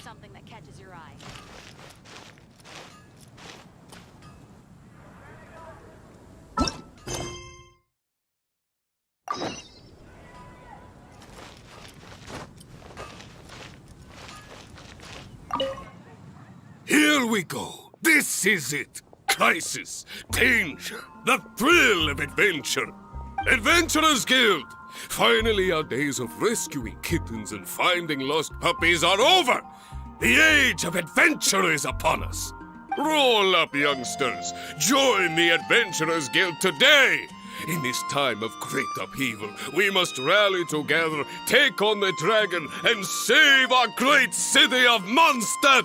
something that catches your eye. Here we go. This is it. Crisis, danger, the thrill of adventure. Adventurers Guild! Finally, our days of rescuing kittens and finding lost puppies are over! The age of adventure is upon us! Roll up, youngsters! Join the Adventurers Guild today! In this time of great upheaval, we must rally together, take on the dragon, and save our great city of Mondstadt!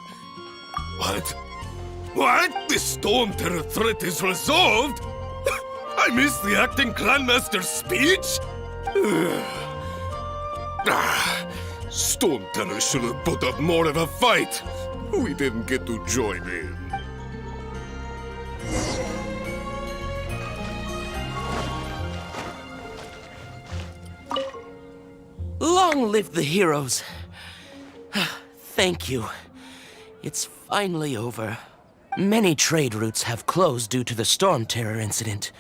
What? What? The Storm Terror threat is resolved? I missed the acting Grandmaster's speech? Storm Terror should have put up more of a fight. We didn't get to join in. Long live the heroes. Thank you. It's finally over. Many trade routes have closed due to the Storm Terror incident.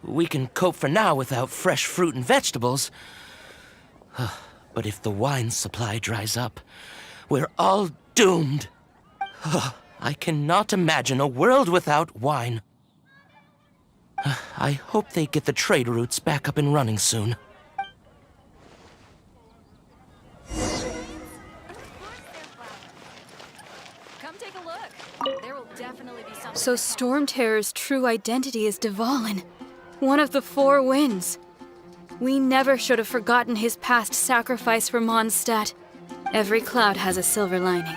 We can cope for now without fresh fruit and vegetables. But if the wine supply dries up, we're all doomed. I cannot imagine a world without wine. I hope they get the trade routes back up and running soon. Come take a look. There will definitely be something. So Storm Terror's true identity is Dvalin, one of the Four Winds. We never should have forgotten his past sacrifice for Mondstadt. Every cloud has a silver lining.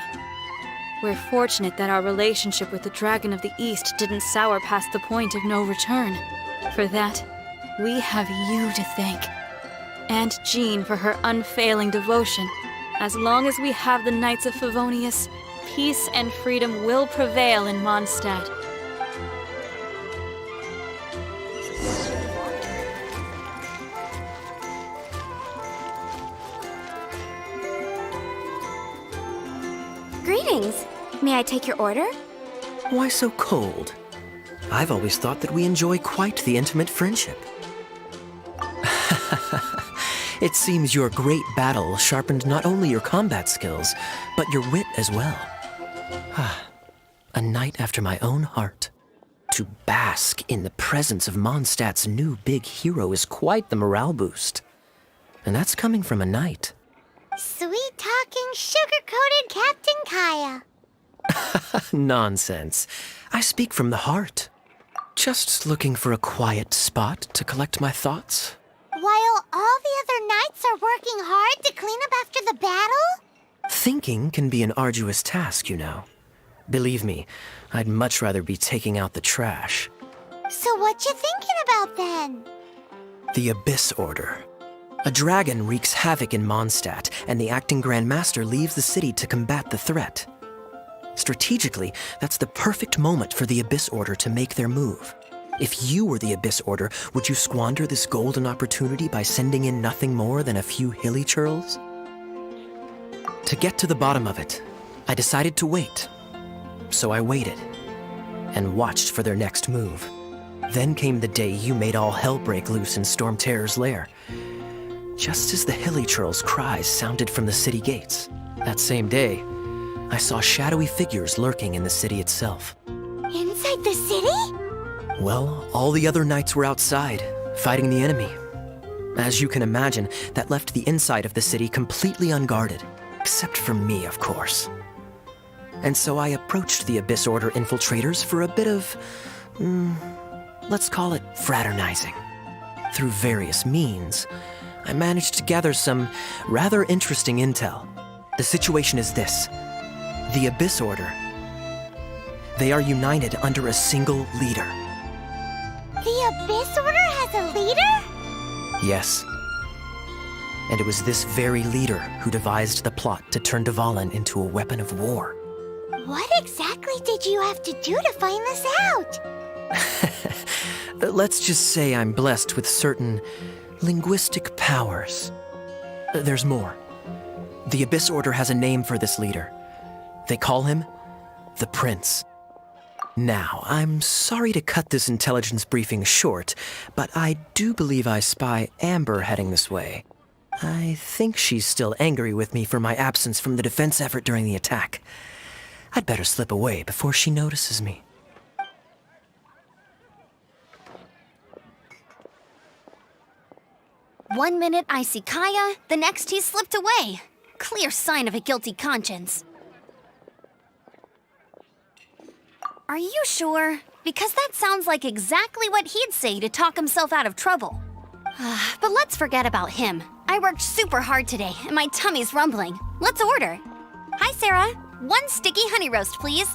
We're fortunate that our relationship with the Dragon of the East didn't sour past the point of no return. For that, we have you to thank. And Jean for her unfailing devotion. As long as we have the Knights of Favonius, peace and freedom will prevail in Mondstadt. Greetings. May I take your order? Why so cold? I've always thought that we enjoy quite the intimate friendship. It seems your great battle sharpened not only your combat skills, but your wit as well. A knight after my own heart. To bask in the presence of Mondstadt's new big hero is quite the morale boost. And that's coming from a knight. Sweet-talking, sugar-coated Captain Kaya. Nonsense. I speak from the heart. Just looking for a quiet spot to collect my thoughts. While all the other knights are working hard to clean up after the battle? Thinking can be an arduous task, you know. Believe me, I'd much rather be taking out the trash. So what you thinking about then? The Abyss Order. A dragon wreaks havoc in Mondstadt, and the acting Grand Master leaves the city to combat the threat. Strategically, that's the perfect moment for the Abyss Order to make their move. If you were the Abyss Order, would you squander this golden opportunity by sending in nothing more than a few hilly churls? To get to the bottom of it, I decided to wait. So I waited, and watched for their next move. Then came the day you made all hell break loose in Storm Terror's lair. Just as the hilly churls' cries sounded from the city gates. That same day, I saw shadowy figures lurking in the city itself. Inside the city? Well, all the other knights were outside, fighting the enemy. As you can imagine, that left the inside of the city completely unguarded. Except for me, of course. And so I approached the Abyss Order infiltrators for a bit of, let's call it fraternizing. Through various means, I managed to gather some rather interesting intel. The situation is this. The Abyss Order. They are united under a single leader. The Abyss Order has a leader? Yes. And it was this very leader who devised the plot to turn Dvalin into a weapon of war. What exactly did you have to do to find this out? Let's just say I'm blessed with certain linguistic powers. There's more. The Abyss Order has a name for this leader. They call him the Prince. Now, I'm sorry to cut this intelligence briefing short, but I do believe I spy Amber heading this way. I think she's still angry with me for my absence from the defense effort during the attack. I'd better slip away before she notices me. One minute I see Kaya, the next he's slipped away. Clear sign of a guilty conscience. Are you sure? Because that sounds like exactly what he'd say to talk himself out of trouble. But let's forget about him. I worked super hard today, and my tummy's rumbling. Let's order. Hi, Sarah. 1 sticky honey roast, please.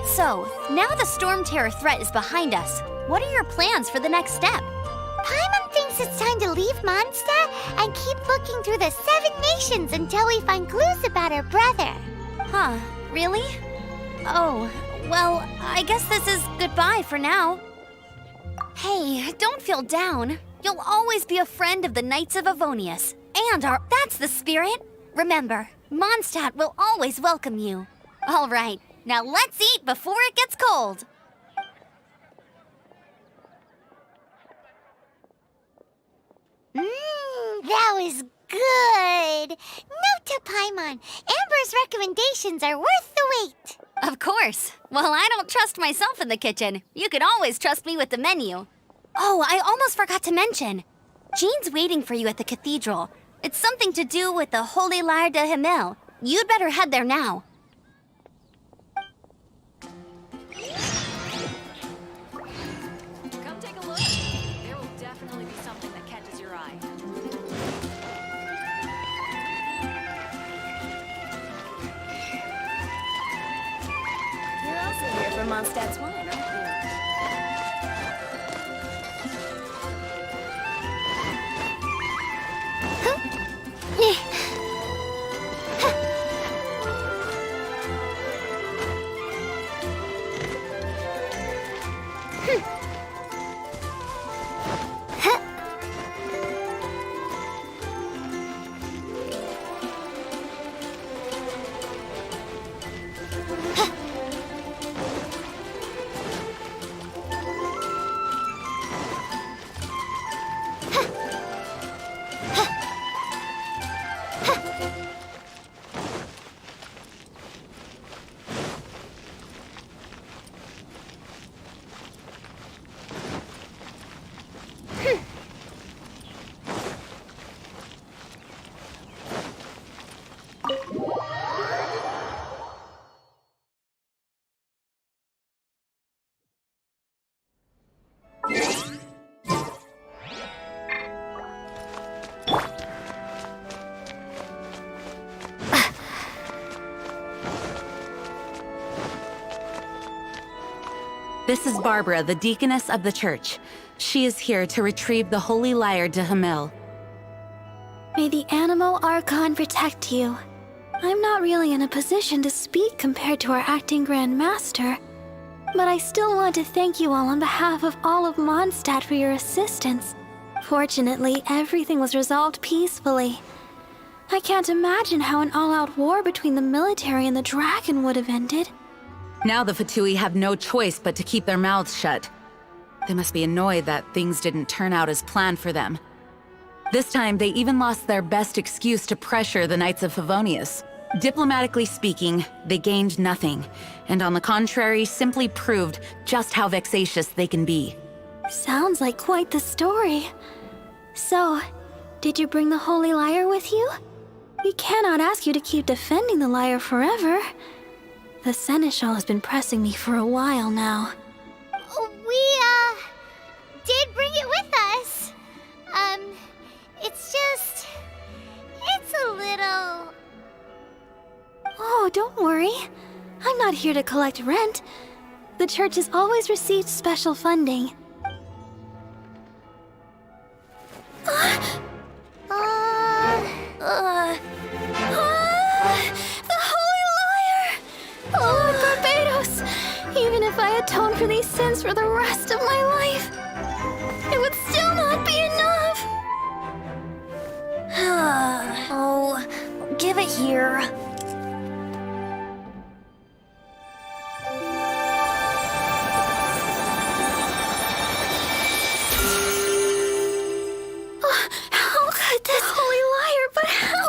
So, now the Storm Terror threat is behind us. What are your plans for the next step? Paimon thinks it's time to leave Mondstadt and keep looking through the 7 nations until we find clues about her brother. Huh, really? Oh, well, I guess this is goodbye for now. Hey, don't feel down. You'll always be a friend of the Knights of Avonius. And that's the spirit. Remember, Mondstadt will always welcome you. All right, now let's eat before it gets cold. That was good. Note to Paimon, Amber's recommendations are worth the wait. Of course. Well, I don't trust myself in the kitchen. You can always trust me with the menu. Oh, I almost forgot to mention. Jean's waiting for you at the cathedral. It's something to do with the Holy Lyre de Himmel. You'd better head there now. Come take a look. There will definitely be something that catches your eye. You're also here for Mondstadt's wine, aren't you? This is Barbara, the deaconess of the church. She is here to retrieve the Holy Lyre de Himmel. May the Animo Archon protect you. I'm not really in a position to speak compared to our acting Grand Master, but I still want to thank you all on behalf of all of Mondstadt for your assistance. Fortunately, everything was resolved peacefully. I can't imagine how an all-out war between the military and the dragon would have ended. Now the Fatui have no choice but to keep their mouths shut. They must be annoyed that things didn't turn out as planned for them. This time, they even lost their best excuse to pressure the Knights of Favonius. Diplomatically speaking, they gained nothing, and on the contrary, simply proved just how vexatious they can be. Sounds like quite the story. So, did you bring the Holy Lyre with you? We cannot ask you to keep defending the lyre forever. The Seneschal has been pressing me for a while now. We, did bring it with us. It's a little... Oh, don't worry. I'm not here to collect rent. The church has always received special funding. atone for these sins for the rest of my life, it would still not be enough. Oh, give it here. How could this holy liar, but how?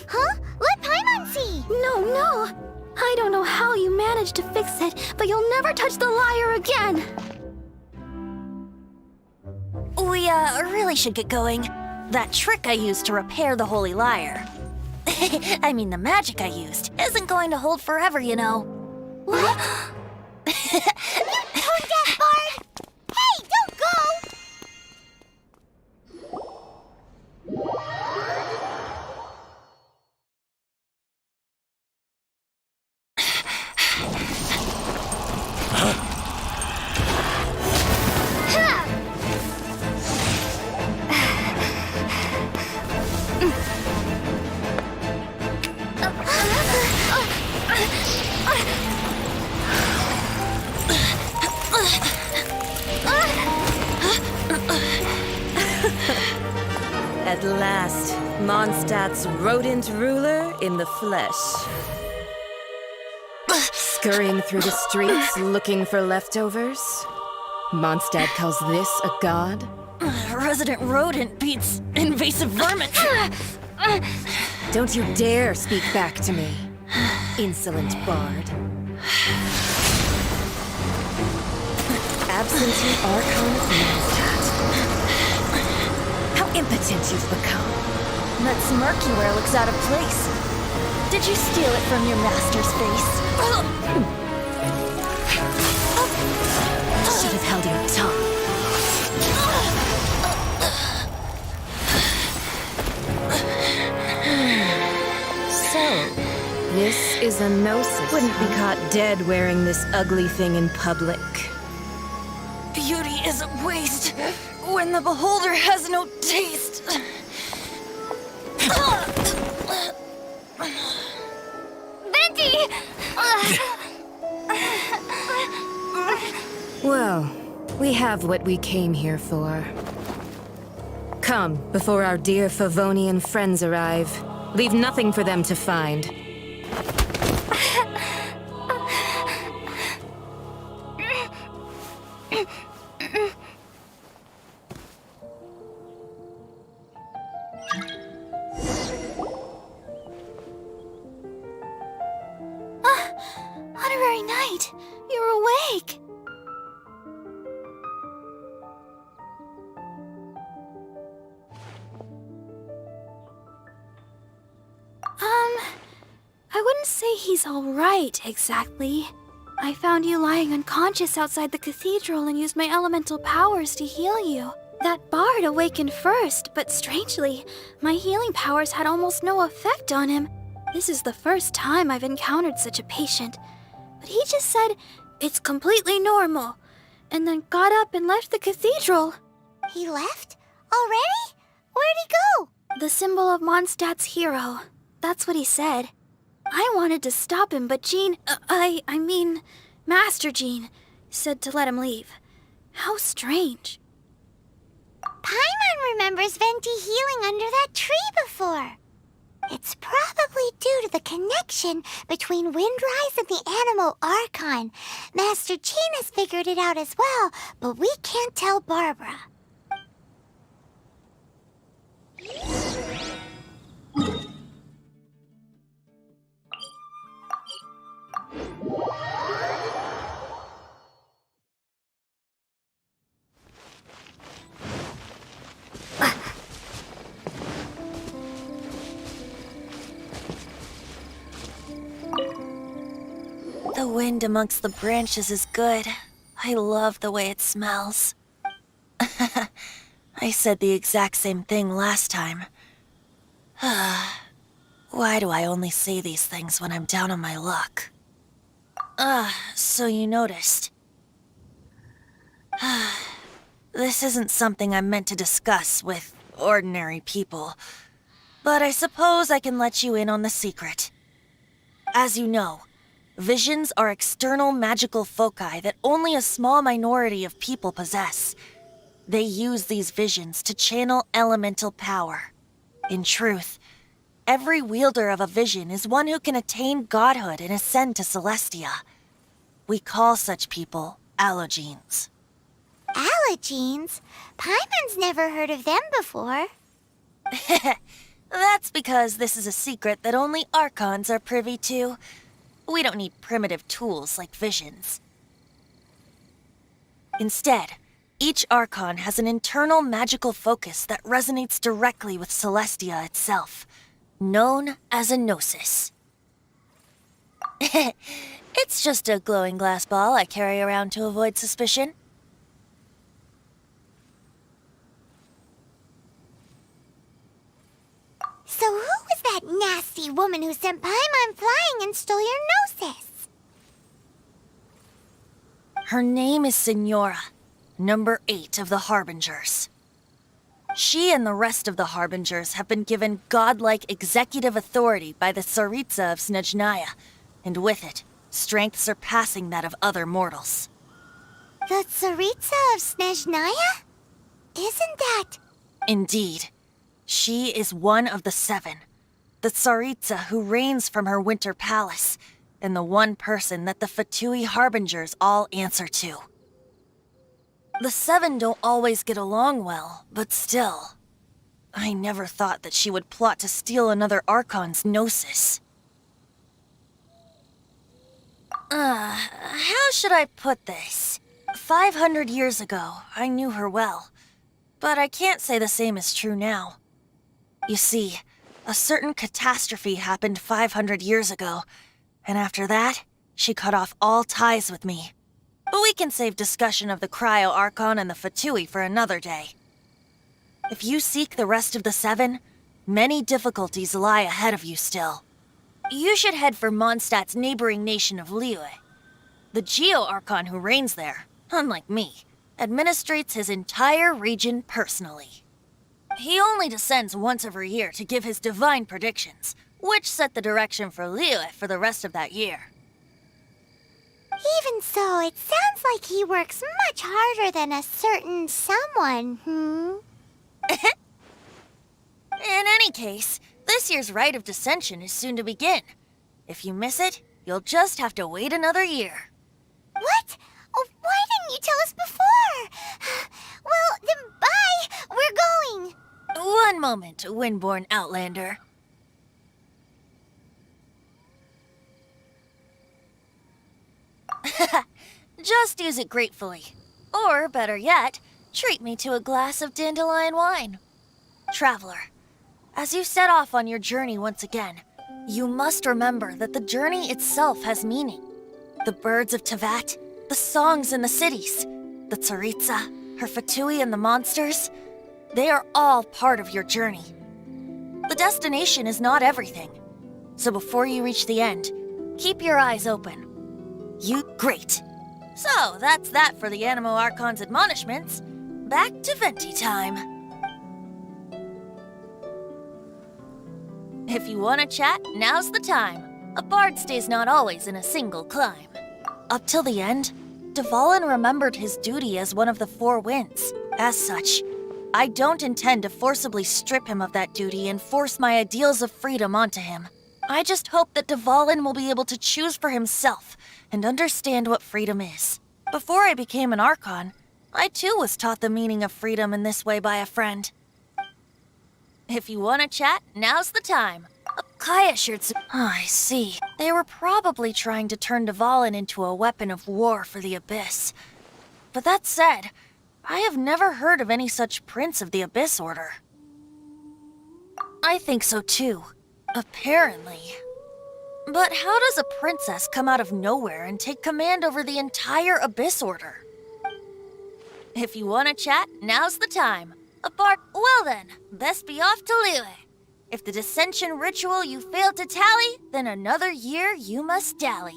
Huh? Let Paimon see! No. I don't know how you managed to fix it, but you'll never touch the lyre again. We, really should get going. That trick I used to repair the holy lyre. I mean, the magic I used isn't going to hold forever, you know. What? You tone-deaf bard! Hey, don't go! At last, Mondstadt's rodent ruler in the flesh. Scurrying through the streets looking for leftovers? Mondstadt calls this a god? Resident rodent beats invasive vermin. Don't you dare speak back to me, insolent bard. Absentee Archon of Mondstadt. How impotent you've become. That smirk you wear looks out of place. Did you steal it from your master's face? Should have held your tongue. So, this is a gnosis. Wouldn't be caught dead wearing this ugly thing in public. Beauty is a waste when the beholder has no taste. Venti! Well, we have what we came here for. Come, before our dear Favonian friends arrive. Leave nothing for them to find. Honorary Knight, you're awake. I wouldn't say he's all right, exactly. I found you lying unconscious outside the cathedral and used my elemental powers to heal you. That bard awakened first, but strangely, my healing powers had almost no effect on him. This is the first time I've encountered such a patient. But he just said, it's completely normal, and then got up and left the cathedral. He left? Already? Where'd he go? The symbol of Mondstadt's hero. That's what he said. I wanted to stop him, but Jean, I mean, Master Jean, said to let him leave. How strange. Paimon remembers Venti healing under that tree before. It's probably due to the connection between Windrise and the Animal Archon. Master Jean has figured it out as well, but we can't tell Barbara. The wind amongst the branches is good. I love the way it smells. I said the exact same thing last time. Why do I only say these things when I'm down on my luck? So you noticed. This isn't something I'm meant to discuss with ordinary people, but I suppose I can let you in on the secret. As you know, Visions are external magical foci that only a small minority of people possess. They use these visions to channel elemental power. In truth, every wielder of a vision is one who can attain godhood and ascend to Celestia. We call such people allogenes. Allogenes? Paimon's never heard of them before. That's because this is a secret that only Archons are privy to. We don't need primitive tools like visions. Instead, each Archon has an internal magical focus that resonates directly with Celestia itself, known as a gnosis. It's just a glowing glass ball I carry around to avoid suspicion. So who was that nasty woman who sent Paimon flying and stole your gnosis? Her name is Signora, number 8 of the Harbingers. She and the rest of the Harbingers have been given godlike executive authority by the Tsaritsa of Snezhnaya, and with it, strength surpassing that of other mortals. The Tsaritsa of Snezhnaya? Isn't that... Indeed. She is one of the 7, the Tsaritsa who reigns from her winter palace, and the one person that the Fatui Harbingers all answer to. The 7 don't always get along well, but still. I never thought that she would plot to steal another Archon's gnosis. How should I put this? 500 years ago, I knew her well, but I can't say the same is true now. You see, a certain catastrophe happened 500 years ago, and after that, she cut off all ties with me. But we can save discussion of the Cryo Archon and the Fatui for another day. If you seek the rest of the 7, many difficulties lie ahead of you still. You should head for Mondstadt's neighboring nation of Liyue. The Geo Archon who reigns there, unlike me, administrates his entire region personally. He only descends once every year to give his divine predictions, which set the direction for Liyue for the rest of that year. Even so, it sounds like he works much harder than a certain someone, In any case, this year's Rite of Descension is soon to begin. If you miss it, you'll just have to wait another year. What? Oh, why didn't you tell us before? Well, then bye! We're going! 1 moment, Windborn Outlander. Just use it gratefully. Or, better yet, treat me to a glass of dandelion wine. Traveler, as you set off on your journey once again, you must remember that the journey itself has meaning. The birds of Tevat, the songs in the cities, the Tsaritsa, her Fatui and the monsters, they are all part of your journey. The destination is not everything. So before you reach the end, keep your eyes open. Great. So, that's that for the Animo Archon's admonishments. Back to Venti time. If you want to chat, now's the time. A bard stays not always in a single climb. Up till the end, Dvalin remembered his duty as one of the 4 winds. As such, I don't intend to forcibly strip him of that duty and force my ideals of freedom onto him. I just hope that Dvalin will be able to choose for himself and understand what freedom is. Before I became an Archon, I too was taught the meaning of freedom in this way by a friend. If you want to chat, now's the time. Kaya Shirtsu. Oh, I see. They were probably trying to turn Dvalin into a weapon of war for the Abyss. But that said, I have never heard of any such Prince of the Abyss Order. I think so too. Apparently. But how does a princess come out of nowhere and take command over the entire Abyss Order? If you want to chat, now's the time. Well then, best be off to Liyue. If the dissension ritual you failed to tally, then another year you must dally.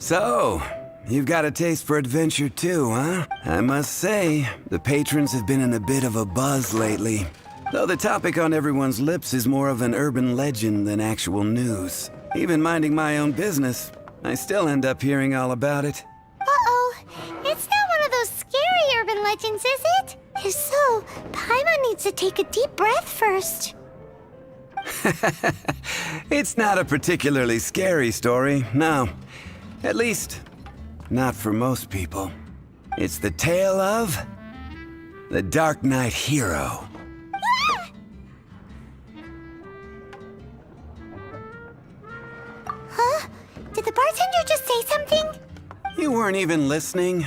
So, you've got a taste for adventure too, huh? I must say, the patrons have been in a bit of a buzz lately. Though the topic on everyone's lips is more of an urban legend than actual news. Even minding my own business, I still end up hearing all about it. Uh-oh. It's not one of those scary urban legends, is it? If so, Paimon needs to take a deep breath first. It's not a particularly scary story, no. At least, not for most people. It's the tale of the Dark Knight Hero. Huh? Did the bartender just say something? You weren't even listening.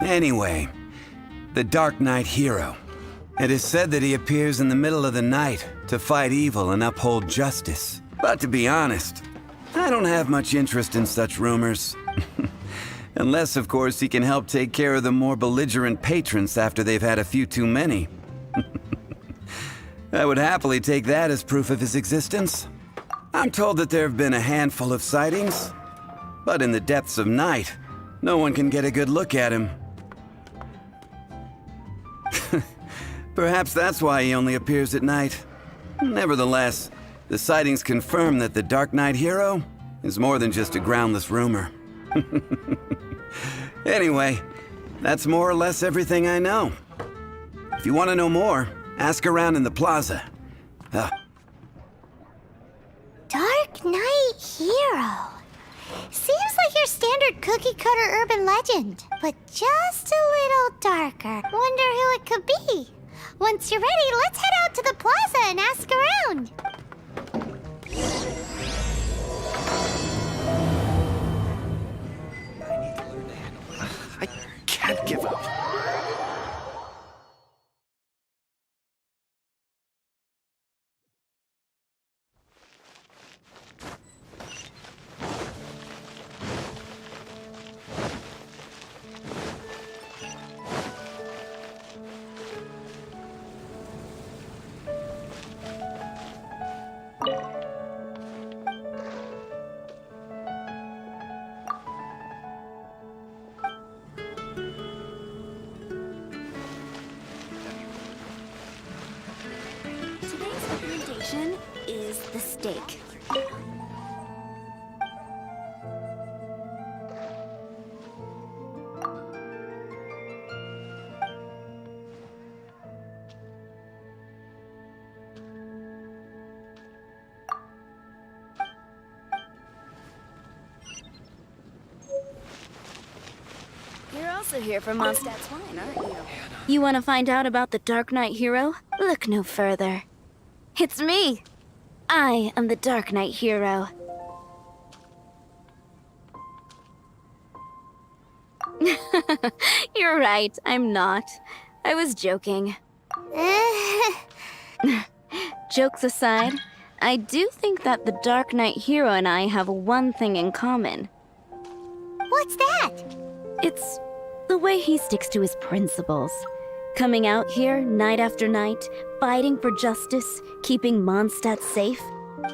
Anyway, the Dark Knight Hero. It is said that he appears in the middle of the night to fight evil and uphold justice. But to be honest, I don't have much interest in such rumors. Unless, of course, he can help take care of the more belligerent patrons after they've had a few too many. I would happily take that as proof of his existence. I'm told that there have been a handful of sightings, but in the depths of night, no one can get a good look at him. Perhaps that's why he only appears at night. Nevertheless, the sightings confirm that the Dark Knight Hero is more than just a groundless rumor. Anyway, that's more or less everything I know. If you want to know more, ask around in the plaza. Dark Knight Hero. Seems like your standard cookie-cutter urban legend, but just a little darker. Wonder who it could be. Once you're ready, let's head out to the plaza and ask around. I can't give up. Today's recommendation is the steak. You're also here for Mondstadt's wine, aren't you? You want to find out about the Dark Knight Hero? Look no further. It's me! I am the Dark Knight Hero. You're right, I'm not. I was joking. Jokes aside, I do think that the Dark Knight Hero and I have one thing in common. What's that? It's the way he sticks to his principles. Coming out here night after night, fighting for justice, keeping Mondstadt safe.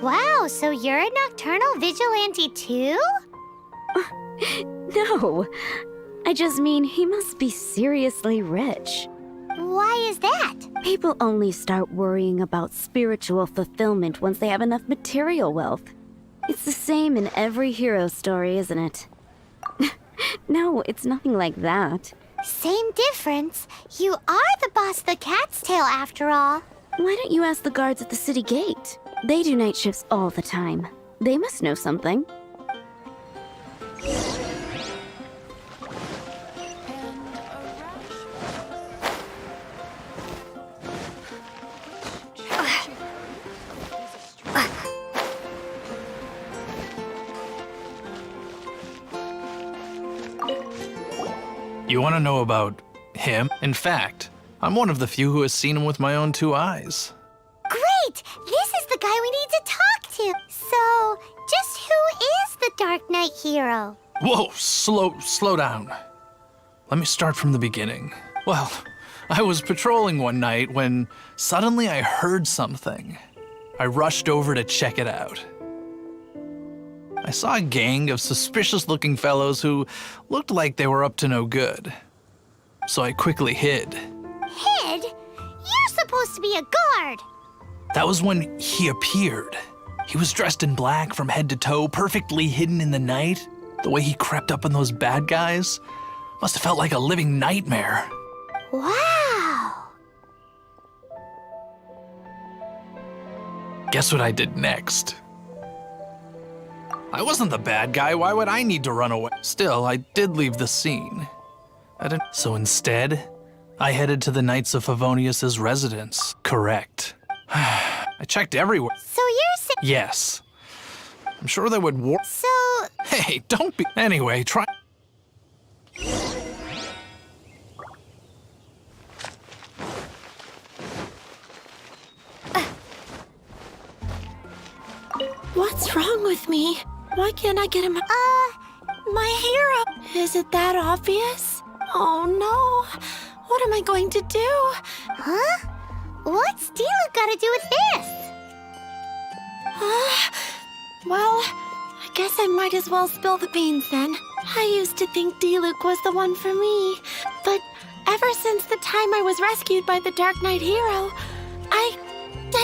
Wow, so you're a nocturnal vigilante too? No, I just mean he must be seriously rich. Why is that? People only start worrying about spiritual fulfillment once they have enough material wealth. It's the same in every hero story, isn't it? No, it's nothing like that. Same difference. You are the boss of the Cat's Tail after all. Why don't you ask the guards at the city gate? They do night shifts all the time. They must know something. You want to know about him? In fact, I'm one of the few who has seen him with my own two eyes. Great! This is the guy we need to talk to. So, just who is the Dark Knight Hero? Whoa, slow down. Let me start from the beginning. Well, I was patrolling one night when suddenly I heard something. I rushed over to check it out. I saw a gang of suspicious-looking fellows who looked like they were up to no good. So I quickly hid. Hid? You're supposed to be a guard. That was when he appeared. He was dressed in black from head to toe, perfectly hidden in the night. The way he crept up on those bad guys must have felt like a living nightmare. Wow. Guess what I did next? I wasn't the bad guy. Why would I need to run away? Still, I did leave the scene. So instead, I headed to the Knights of Favonius' residence. Correct. I checked everywhere. So you're saying... Yes. I'm sure they would So... Hey, don't be... Anyway, try... What's wrong with me? Why can't I get him? My hero. Is it that obvious? Oh no. What am I going to do? Huh? What's Diluc got to do with this? Well, I guess I might as well spill the beans then. I used to think Diluc was the one for me, but ever since the time I was rescued by the Dark Knight hero, I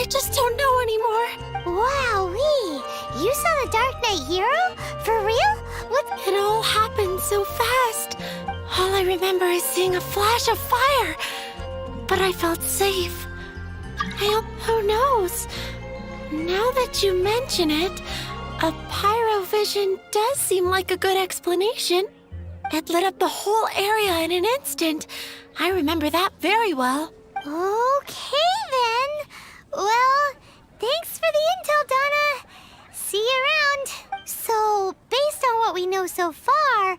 just don't know anymore. Wowee! You saw the Dark Knight hero? For real? What? It all happened so fast. All I remember is seeing a flash of fire, but I felt safe. Who knows? Now that you mention it, a pyrovision does seem like a good explanation. It lit up the whole area in an instant. I remember that very well. Okay then. Well, thanks for the intel, Donna. See you around. So, based on what we know so far,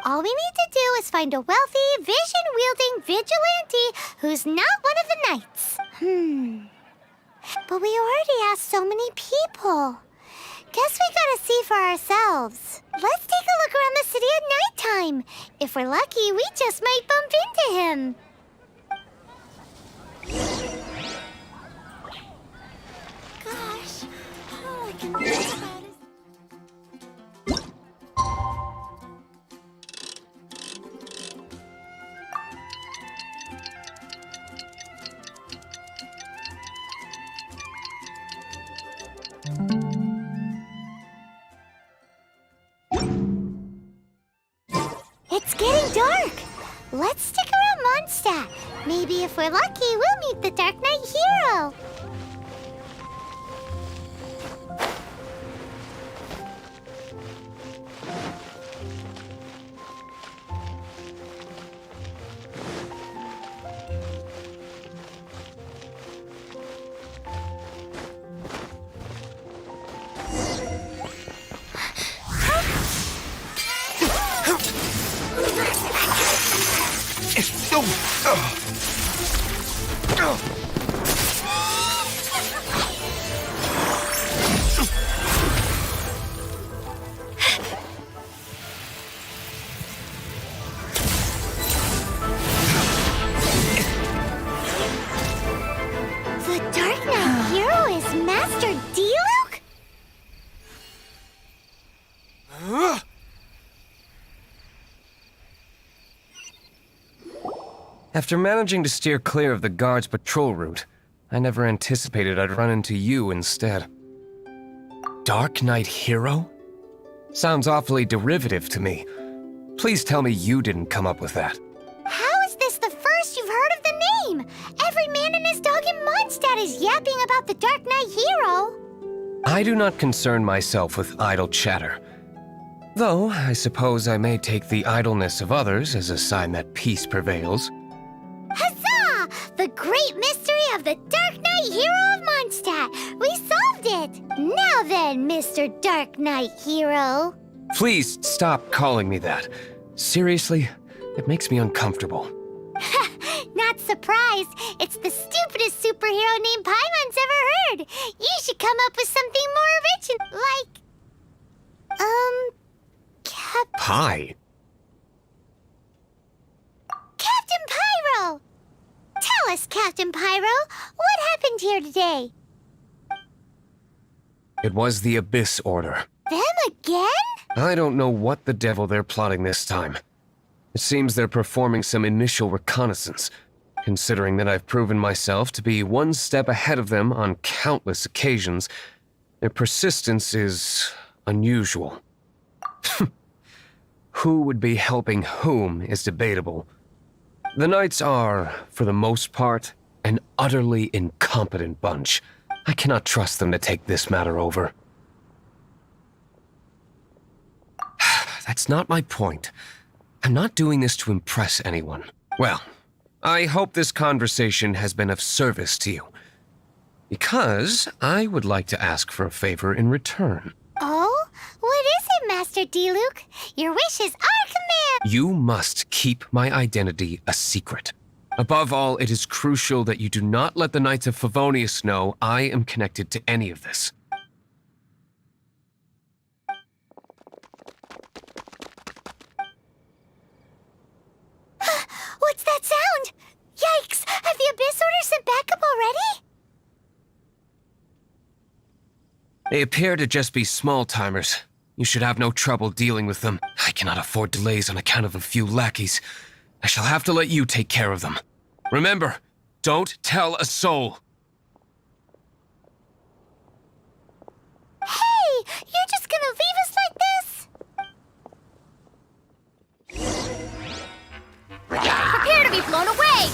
all we need to do is find a wealthy, vision-wielding vigilante who's not one of the knights. But we already asked so many people. Guess we gotta see for ourselves. Let's take a look around the city at nighttime. If we're lucky, we just might bump into him. Gosh, all I can think about is... It's getting dark. Let's stick around Mondstadt. Maybe if we're lucky, we'll meet the Dark Knight hero. The Dark Knight hero is Master Diluc? After managing to steer clear of the guard's patrol route, I never anticipated I'd run into you instead. Dark Knight hero? Sounds awfully derivative to me. Please tell me you didn't come up with that. How is this the first you've heard of the name? Every man and his dog in Mondstadt is yapping about the Dark Knight hero. I do not concern myself with idle chatter. Though, I suppose I may take the idleness of others as a sign that peace prevails. Huzzah! The great mystery of the Dark Knight hero of Mondstadt! We solved it! Now then, Mr. Dark Knight hero. Please stop calling me that. Seriously, it makes me uncomfortable. Not surprised. It's the stupidest superhero name Paimon's ever heard. You should come up with something more original, like... Pie? Captain Pyro! Tell us, Captain Pyro, what happened here today? It was the Abyss Order. Them again? I don't know what the devil they're plotting this time. It seems they're performing some initial reconnaissance, considering that I've proven myself to be one step ahead of them on countless occasions. Their persistence is unusual. Who would be helping whom is debatable. The Knights are, for the most part, an utterly incompetent bunch. I cannot trust them to take this matter over. That's not my point. I'm not doing this to impress anyone. Well, I hope this conversation has been of service to you. Because I would like to ask for a favor in return. Oh? What is it, Master D-Luke? Your wish is our command! You must keep my identity a secret. Above all, it is crucial that you do not let the Knights of Favonius know I am connected to any of this. What's that sound? Yikes! Have the Abyss Order sent backup already? They appear to just be small-timers. You should have no trouble dealing with them. I cannot afford delays on account of a few lackeys. I shall have to let you take care of them. Remember, don't tell a soul. Hey! You're just gonna leave us like this? Prepare to be blown away!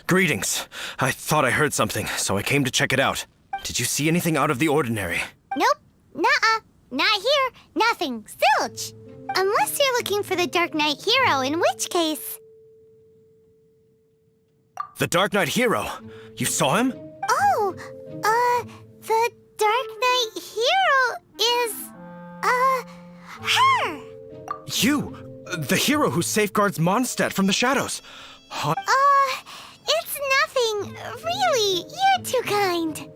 Greetings. I thought I heard something, so I came to check it out. Did you see anything out of the ordinary? Nope. Nuh-uh. Not here. Nothing. Zilch. Unless you're looking for the Dark Knight hero, in which case... The Dark Knight hero? You saw him? Oh, the Dark Knight hero is, her! You! The hero who safeguards Mondstadt from the shadows. Huh? It's nothing. Really, you're too kind.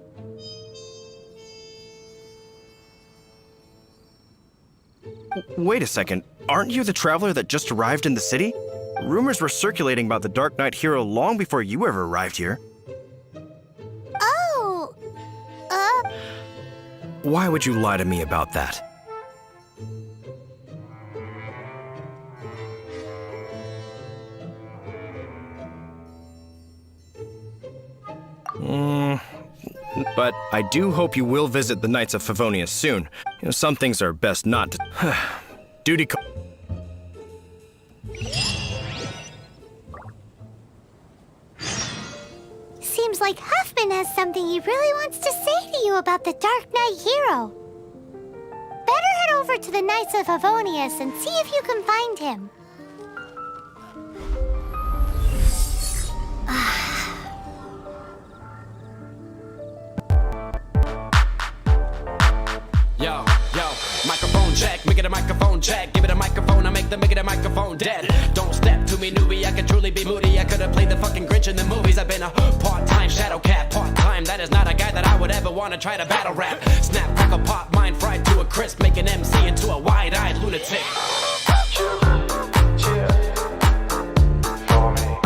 Wait a second. Aren't you the traveler that just arrived in the city? Rumors were circulating about the Dark Knight hero long before you ever arrived here. Oh, Why would you lie to me about that? But I do hope you will visit the Knights of Favonius soon. You know, some things are best not to... Duty call... seems like Huffman has something he really wants to say to you about the Dark Knight hero. Better head over to the Knights of Favonius and see if you can find him. Yo, microphone check, make it a microphone check. Give it a microphone, I make it a microphone dead. Don't step to me, newbie, I could truly be moody. I could have played the fucking Grinch in the movies. I've been a part-time shadow cat, part-time. That is not a guy that I would ever want to try to battle rap. Snap, crackle, pop, mind fried to a crisp. Make an MC into a wide-eyed lunatic. For me.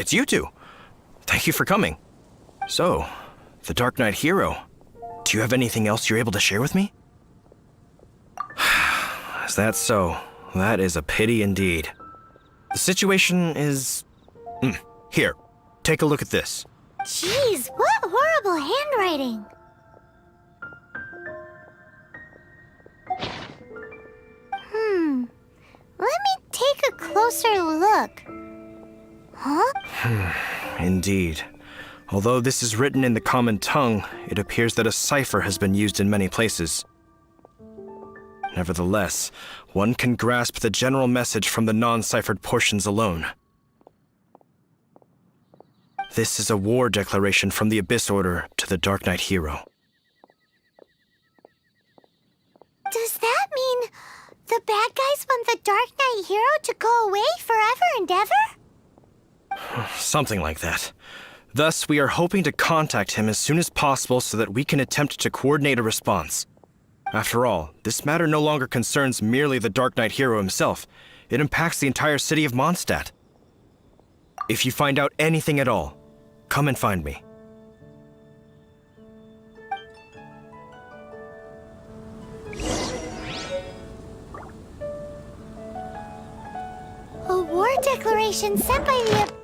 it's you two. Thank you for coming. So, the Dark Knight hero. Do you have anything else you're able to share with me? Is that so? That is a pity indeed. The situation is... Here, take a look at this. Jeez, what horrible handwriting. Let me take a closer look. Huh? Indeed. Although this is written in the common tongue, it appears that a cipher has been used in many places. Nevertheless, one can grasp the general message from the non-ciphered portions alone. This is a war declaration from the Abyss Order to the Dark Knight hero. Does that mean the bad guys want the Dark Knight hero to go away forever and ever? Something like that. Thus, we are hoping to contact him as soon as possible so that we can attempt to coordinate a response. After all, this matter no longer concerns merely the Dark Knight hero himself. It impacts the entire city of Mondstadt. If you find out anything at all, come and find me. A war declaration sent by the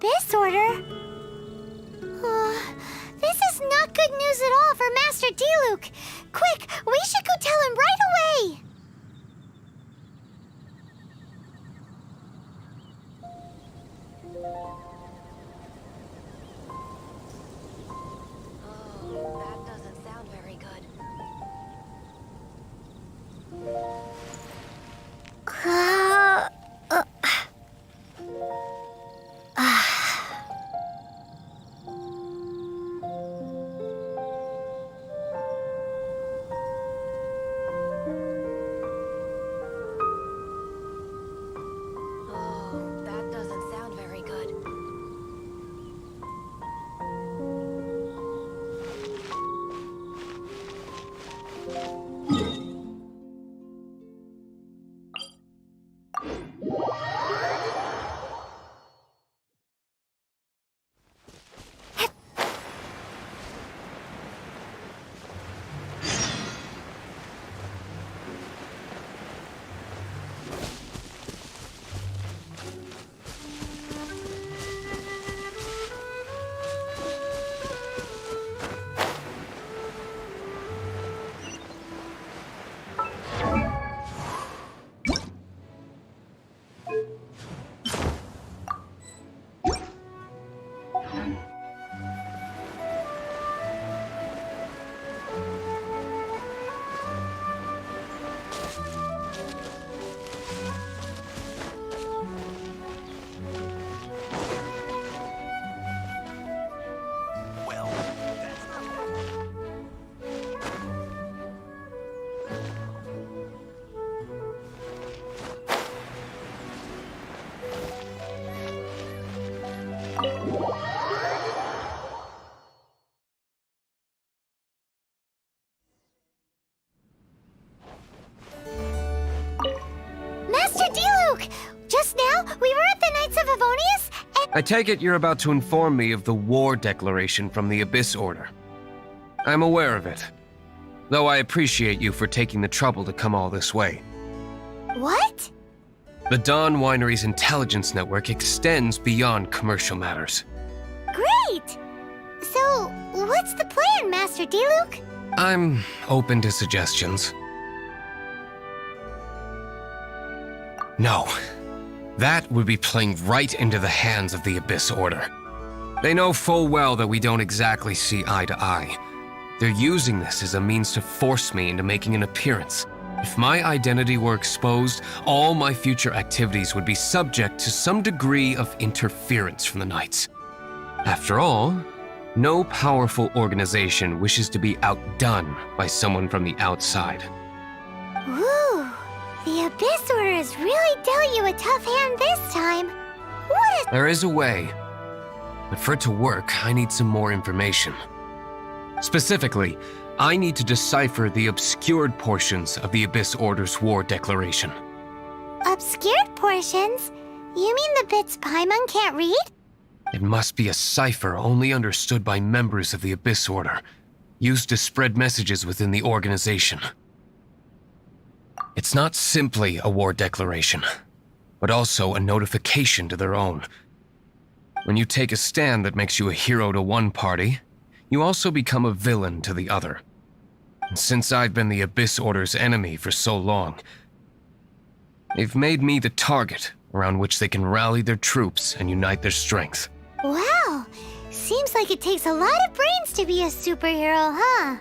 Abyss Order? This is not good news at all for Master Diluc. Quick, we should go tell him right away! That doesn't sound very good. That doesn't sound very good. Master Diluc! Just now, we were at the Knights of Avonius, and... I take it you're about to inform me of the war declaration from the Abyss Order. I'm aware of it, though I appreciate you for taking the trouble to come all this way. What? The Dawn Winery's intelligence network extends beyond commercial matters. Great! So, what's the plan, Master Diluc? I'm open to suggestions. No. That would be playing right into the hands of the Abyss Order. They know full well that we don't exactly see eye to eye. They're using this as a means to force me into making an appearance. If my identity were exposed, all my future activities would be subject to some degree of interference from the Knights. After all, no powerful organization wishes to be outdone by someone from the outside. Ooh, the Abyss Order has really dealt you a tough hand this time. There is a way, but for it to work, I need some more information. Specifically, I need to decipher the obscured portions of the Abyss Order's war declaration. A obscured portions. You mean the bits Paimon can't read? It must be a cipher only understood by members of the Abyss Order, used to spread messages within the organization. It's not simply a war declaration, but also a notification to their own. When you take a stand that makes you a hero to one party, you also become a villain to the other. And since I've been the Abyss Order's enemy for so long, they've made me the target around which they can rally their troops and unite their strength. Wow, seems like it takes a lot of brains to be a superhero, huh?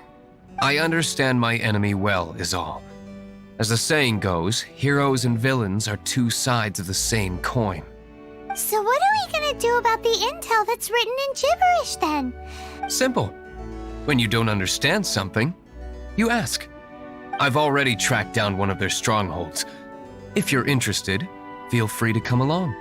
I understand my enemy well, is all. As the saying goes, heroes and villains are two sides of the same coin. So what are we gonna do about the intel that's written in gibberish then? Simple. When you don't understand something, you ask. I've already tracked down one of their strongholds. If you're interested, feel free to come along.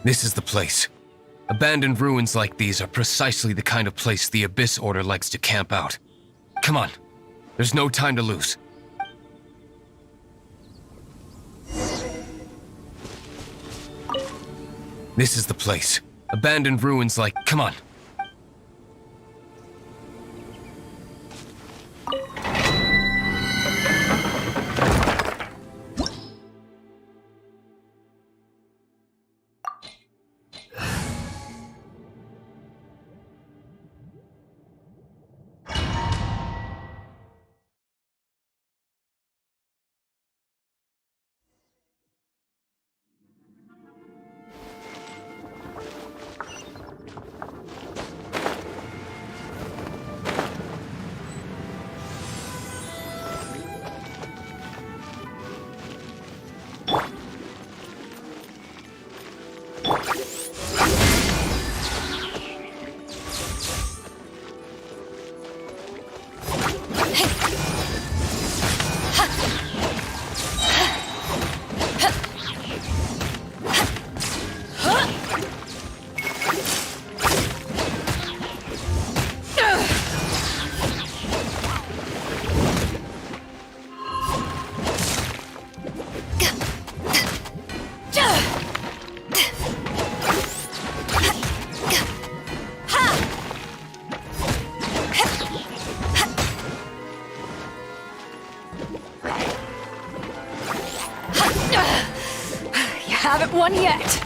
This is the place. Abandoned ruins like these are precisely the kind of place the Abyss Order likes to camp out. Come on, there's no time to lose. This is the place. Abandoned ruins like... Come on. Haven't won yet.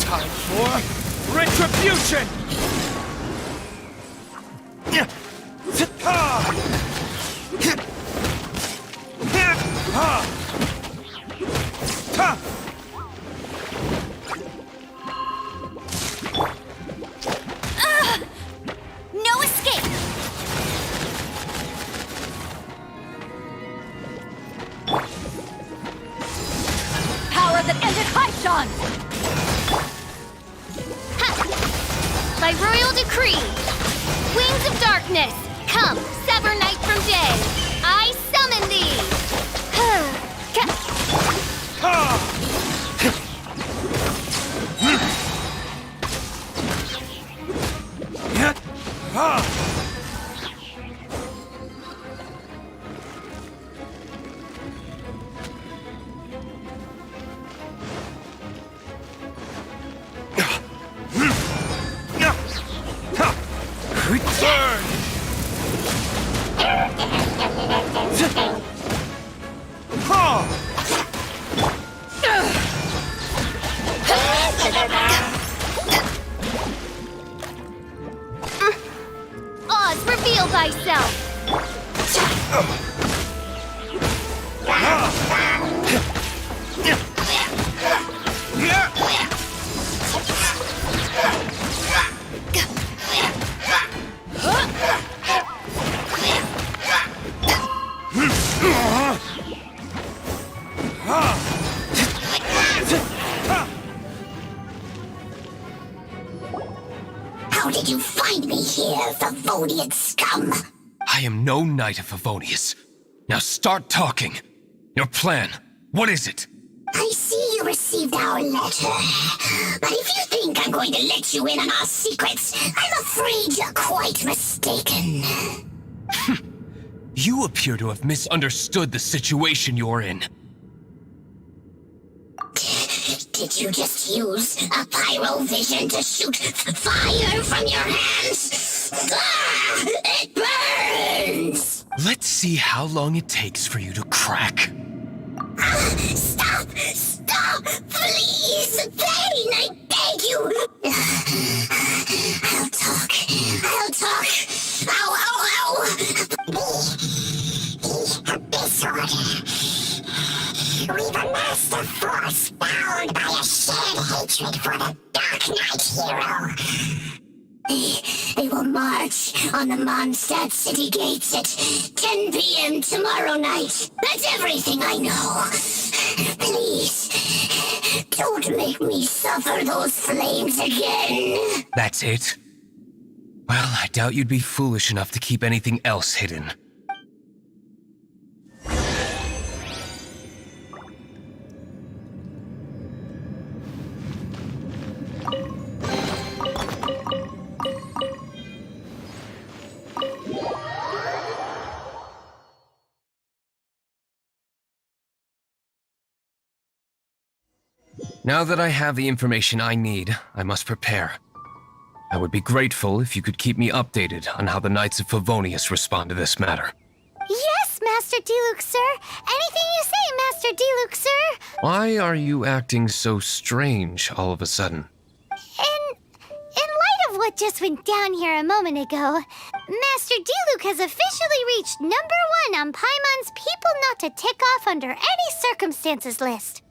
Time for retribution! No escape! Power that ended Haishan! By royal decree, wings of darkness, come, sever night from day. I summon thee! Oz, reveal thyself! How did you find me here, Favonian scum? I am no knight of Favonius. Now start talking. Your plan, what is it? I see you received our letter. But if you think I'm going to let you in on our secrets, I'm afraid you're quite mistaken. You appear to have misunderstood the situation you're in. Did you just use a pyrovision to shoot fire from your hands? Ah, it burns! Let's see how long it takes for you to crack. Stop! Stop! Please! Pain, I beg you! I'll talk. I'll talk. Ow, ow, ow! This order. We've amassed a force bound by a shared hatred for the Dark Knight hero. They will march on the Mondstadt city gates at 10 p.m. tomorrow night. That's everything I know. Please, don't make me suffer those flames again. That's it? Well, I doubt you'd be foolish enough to keep anything else hidden. Now that I have the information I need, I must prepare. I would be grateful if you could keep me updated on how the Knights of Favonius respond to this matter. Yes, Master Diluc, sir. Anything you say, Master Diluc, sir. Why are you acting so strange all of a sudden? In light of what just went down here a moment ago, Master Diluc has officially reached #1 on Paimon's People Not to Tick Off Under Any Circumstances list.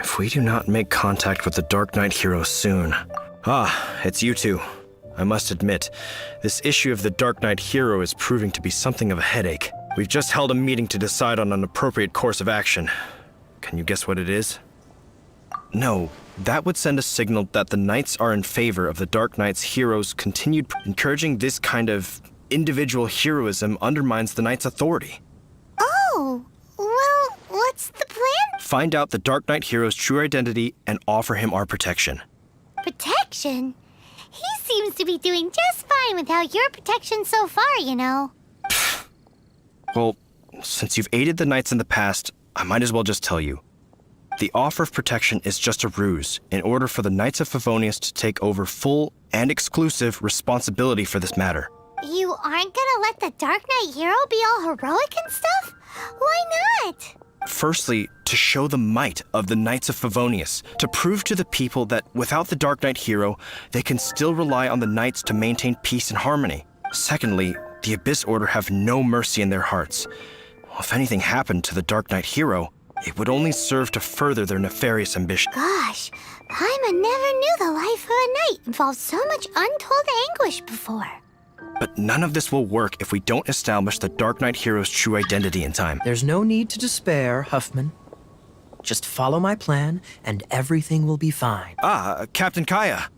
If we do not make contact with the Dark Knight hero soon... Ah, it's you two. I must admit, this issue of the Dark Knight hero is proving to be something of a headache. We've just held a meeting to decide on an appropriate course of action. Can you guess what it is? No, that would send a signal that the Knights are in favor of the Dark Knight's hero's continued... Encouraging this kind of individual heroism undermines the Knight's authority. Oh, well, what's the plan? Find out the Dark Knight hero's true identity and offer him our protection. Protection? He seems to be doing just fine without your protection so far, you know. Well, since you've aided the Knights in the past, I might as well just tell you. The offer of protection is just a ruse in order for the Knights of Favonius to take over full and exclusive responsibility for this matter. You aren't gonna let the Dark Knight hero be all heroic and stuff? Why not? Firstly, to show the might of the Knights of Favonius, to prove to the people that without the Dark Knight hero, they can still rely on the Knights to maintain peace and harmony. Secondly, the Abyss Order have no mercy in their hearts. If anything happened to the Dark Knight hero, it would only serve to further their nefarious ambition. Gosh, Paimon never knew the life of a knight involved so much untold anguish before. But none of this will work if we don't establish the Dark Knight hero's true identity in time. There's no need to despair, Huffman. Just follow my plan, and everything will be fine. Captain Kaya.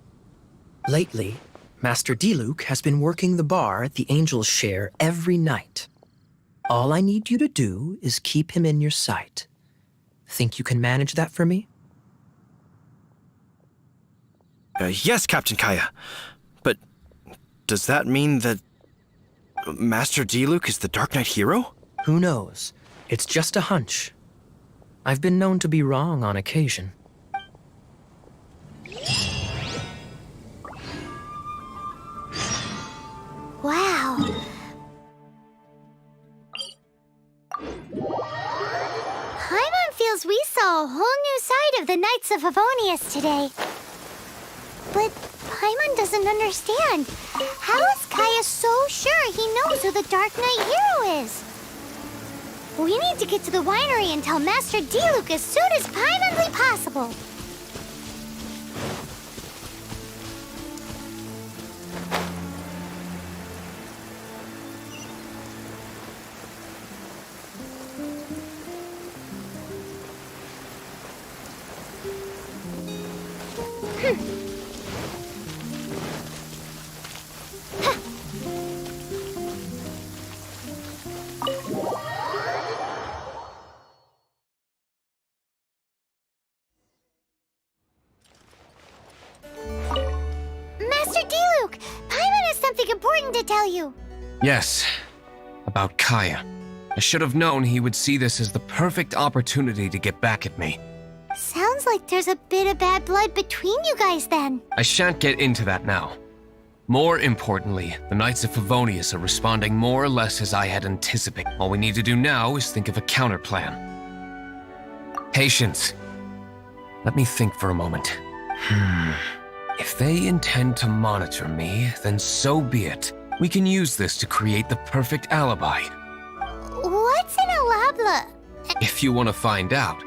Lately, Master Diluc has been working the bar at the Angel's Share every night. All I need you to do is keep him in your sight. Think you can manage that for me? Yes, Captain Kaya. But does that mean that Master Diluc is the Dark Knight hero? Who knows? It's just a hunch. I've been known to be wrong on occasion. Wow. Paimon feels we saw a whole new side of the Knights of Favonius today. But Paimon doesn't understand. How is Kaya so sure he knows who the Dark Knight hero is? We need to get to the winery and tell Master Diluc as soon as Paimonly possible. Master Diluc, Paimon has something important to tell you. Yes, about Kaya. I should have known he would see this as the perfect opportunity to get back at me. Sounds like there's a bit of bad blood between you guys then. I shan't get into that now. More importantly, the Knights of Favonius are responding more or less as I had anticipated. All we need to do now is think of a counterplan. Patience. Let me think for a moment. If they intend to monitor me, then so be it. We can use this to create the perfect alibi. What's an alibi? If you want to find out,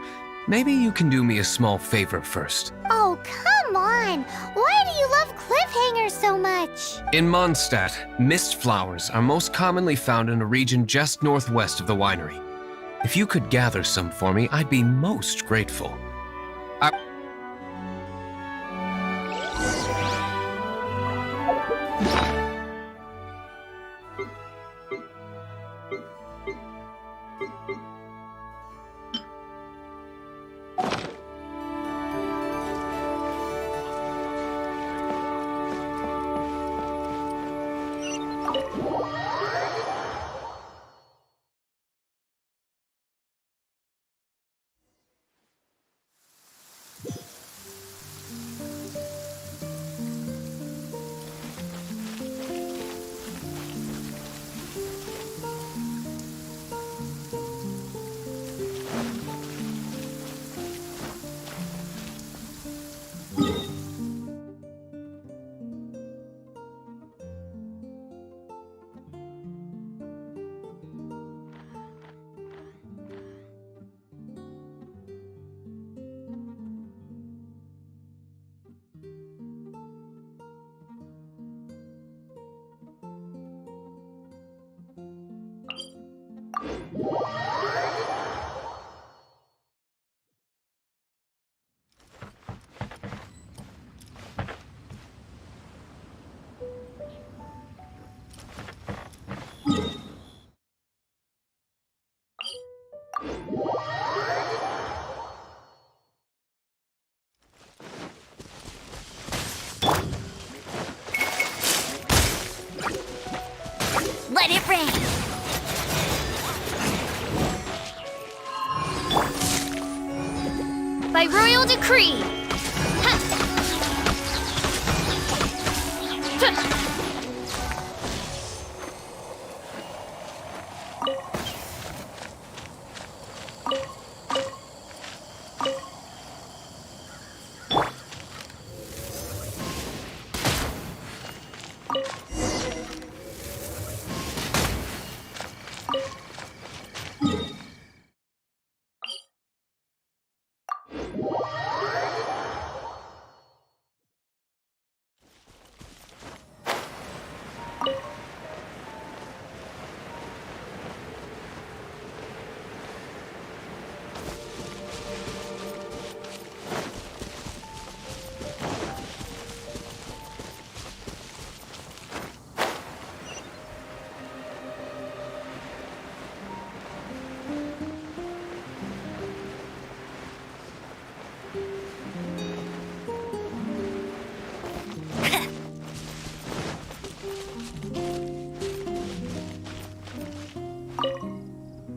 maybe you can do me a small favor first. Oh, come on! Why do you love cliffhangers so much? In Mondstadt, mist flowers are most commonly found in a region just northwest of the winery. If you could gather some for me, I'd be most grateful. Let it rain! By royal decree! Ha! Ha!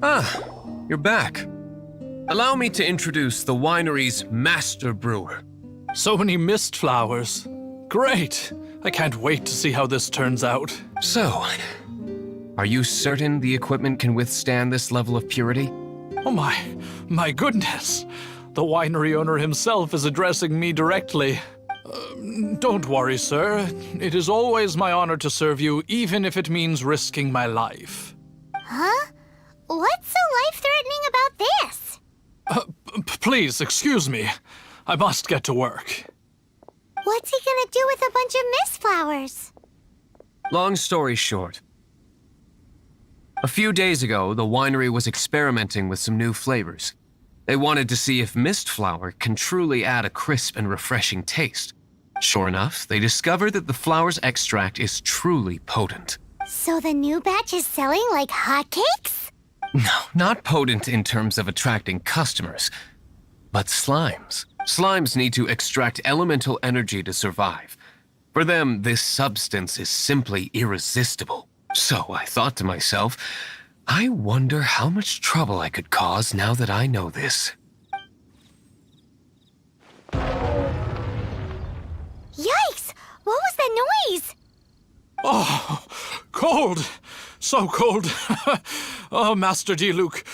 Ah, you're back. Allow me to introduce the winery's master brewer. So many mist flowers. Great! I can't wait to see how this turns out. So, are you certain the equipment can withstand this level of purity? Oh my goodness! The winery owner himself is addressing me directly. Don't worry, sir. It is always my honor to serve you, even if it means risking my life. Huh? What's so life-threatening about this? Please, excuse me. I must get to work. What's he gonna do with a bunch of mist flowers? Long story short. A few days ago, the winery was experimenting with some new flavors. They wanted to see if mist flower can truly add a crisp and refreshing taste. Sure enough, they discovered that the flower's extract is truly potent. So the new batch is selling like hotcakes? No, not potent in terms of attracting customers, but slimes. Slimes need to extract elemental energy to survive. For them, this substance is simply irresistible. So I thought to myself, I wonder how much trouble I could cause now that I know this. Yikes! What was that noise? Oh, cold! So cold! Oh, Master Diluc,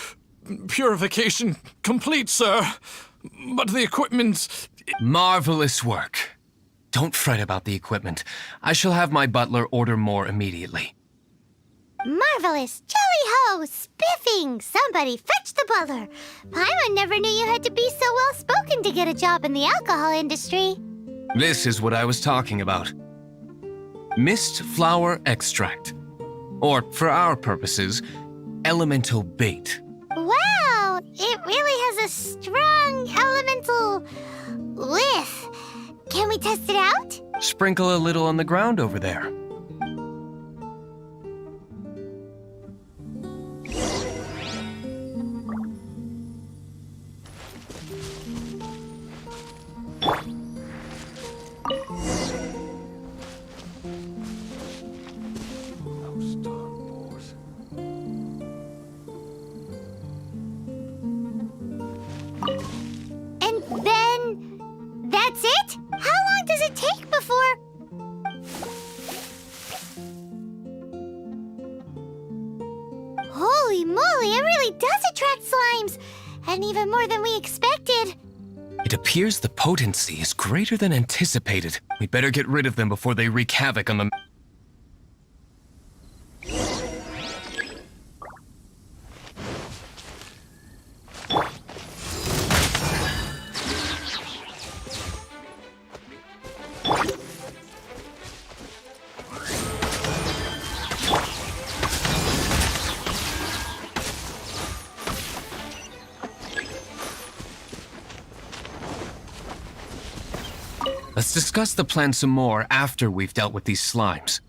purification complete, sir. But the equipment... Marvelous work. Don't fret about the equipment. I shall have my butler order more immediately. Marvelous! Jolly Miho, spiffing! Somebody fetch the butler! Paimon never knew you had to be so well-spoken to get a job in the alcohol industry. This is what I was talking about. Mist flower extract. Or, for our purposes, elemental bait. Wow! It really has a strong elemental whiff. Can we test it out? Sprinkle a little on the ground over there. And then... that's it? How long does it take before... Holy moly, it really does attract slimes! And even more than we expected. It appears the potency is greater than anticipated. We'd better get rid of them before they wreak havoc on the... Let's discuss the plan some more after we've dealt with these slimes.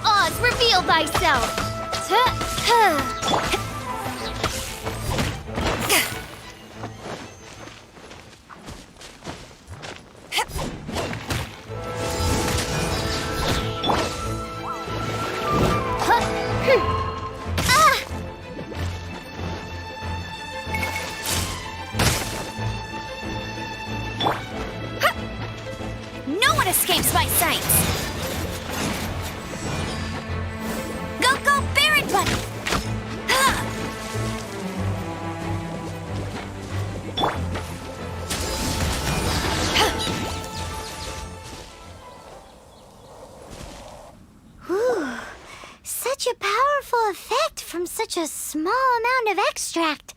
Oz, reveal thyself! No one escapes my sights! Go, go, Baron Bunny! Whew. Such a powerful effect from such a small amount of extract.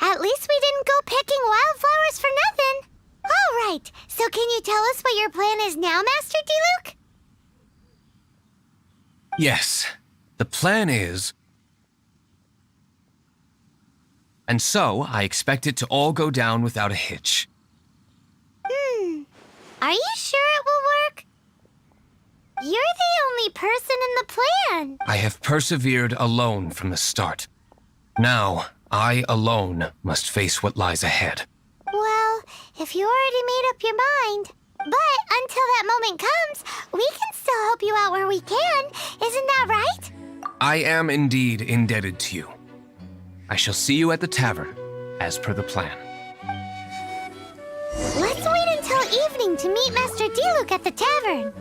At least we didn't go picking wildflowers for nothing. All right, so can you tell us what your plan is now, Master Diluc? Yes, the plan is... And so, I expect it to all go down without a hitch. Are you sure it will work? You're the only person in the plan. I have persevered alone from the start. Now, I alone must face what lies ahead. Well, if you already made up your mind. But until that moment comes, we can still help you out where we can. Isn't that right? I am indeed indebted to you. I shall see you at the tavern, as per the plan. Let's wait until evening to meet Master Diluc at the tavern.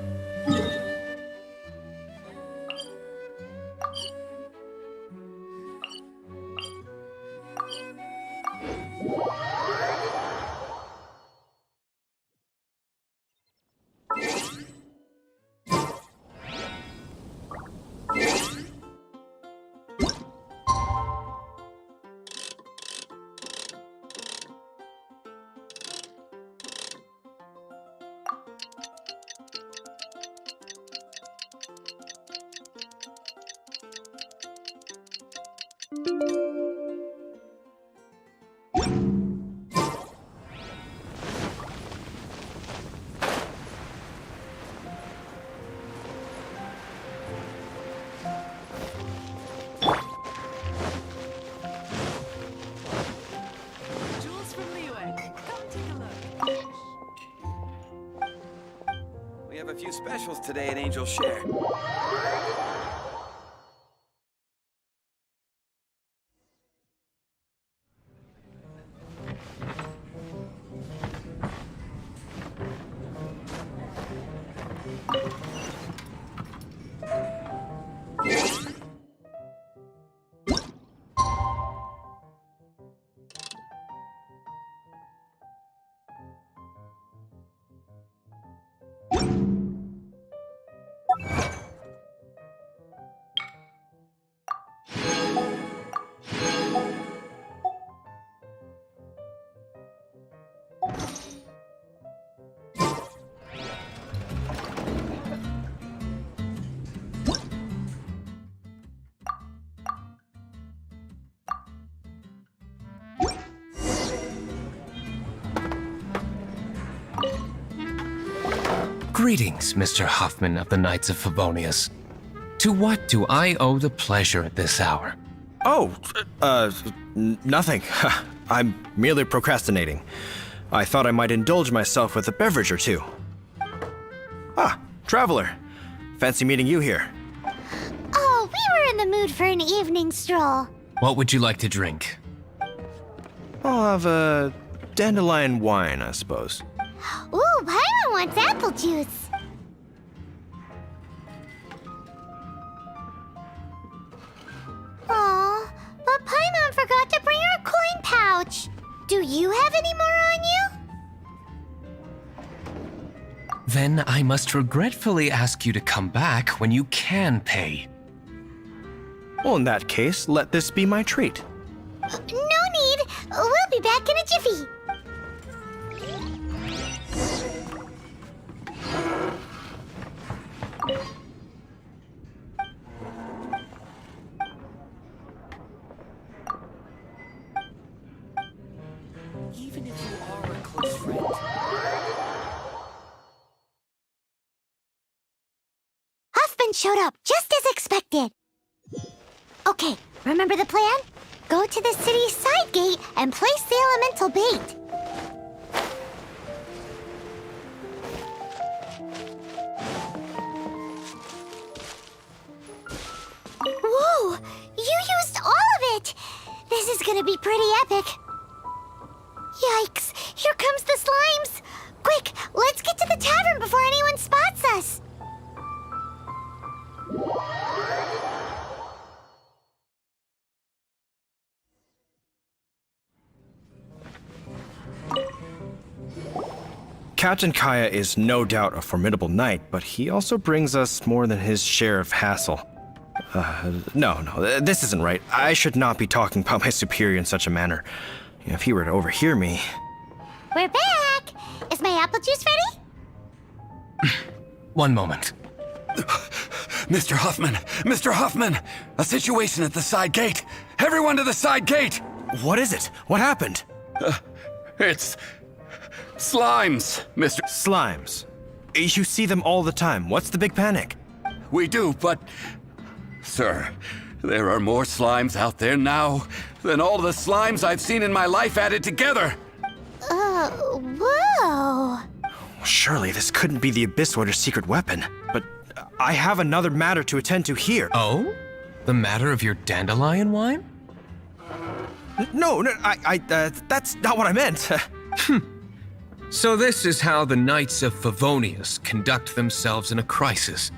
We have a few specials today at Angel Share. Greetings, Mr. Huffman of the Knights of Favonius. To what do I owe the pleasure at this hour? Oh, nothing. I'm merely procrastinating. I thought I might indulge myself with a beverage or two. Ah, traveler. Fancy meeting you here. Oh, we were in the mood for an evening stroll. What would you like to drink? I'll have a dandelion wine, I suppose. Ooh, Paimon wants apple juice. Aw, but Paimon forgot to bring her coin pouch. Do you have any more on you? Then I must regretfully ask you to come back when you can pay. Well, in that case, let this be my treat. No need. We'll be back in a jiffy. Even if you are a close friend. Huffman showed up just as expected. Okay, remember the plan? Go to the city's side gate and place the elemental bait. Whoa! You used all of it! This is gonna be pretty epic. Yikes! Here comes the slimes! Quick, let's get to the tavern before anyone spots us! Captain Kaya is no doubt a formidable knight, but he also brings us more than his share of hassle. No, this isn't right. I should not be talking about my superior in such a manner. If he were to overhear me... We're back! Is my apple juice ready? One moment. Mr. Huffman! Mr. Huffman! A situation at the side gate! Everyone to the side gate! What is it? What happened? It's... slimes, Mr. Slimes? You see them all the time. What's the big panic? We do, but... Sir, there are more slimes out there now than all the slimes I've seen in my life added together! Whoa! Surely this couldn't be the Abyss Order's secret weapon. But I have another matter to attend to here. Oh? The matter of your dandelion wine? No, that's not what I meant. So this is how the Knights of Favonius conduct themselves in a crisis.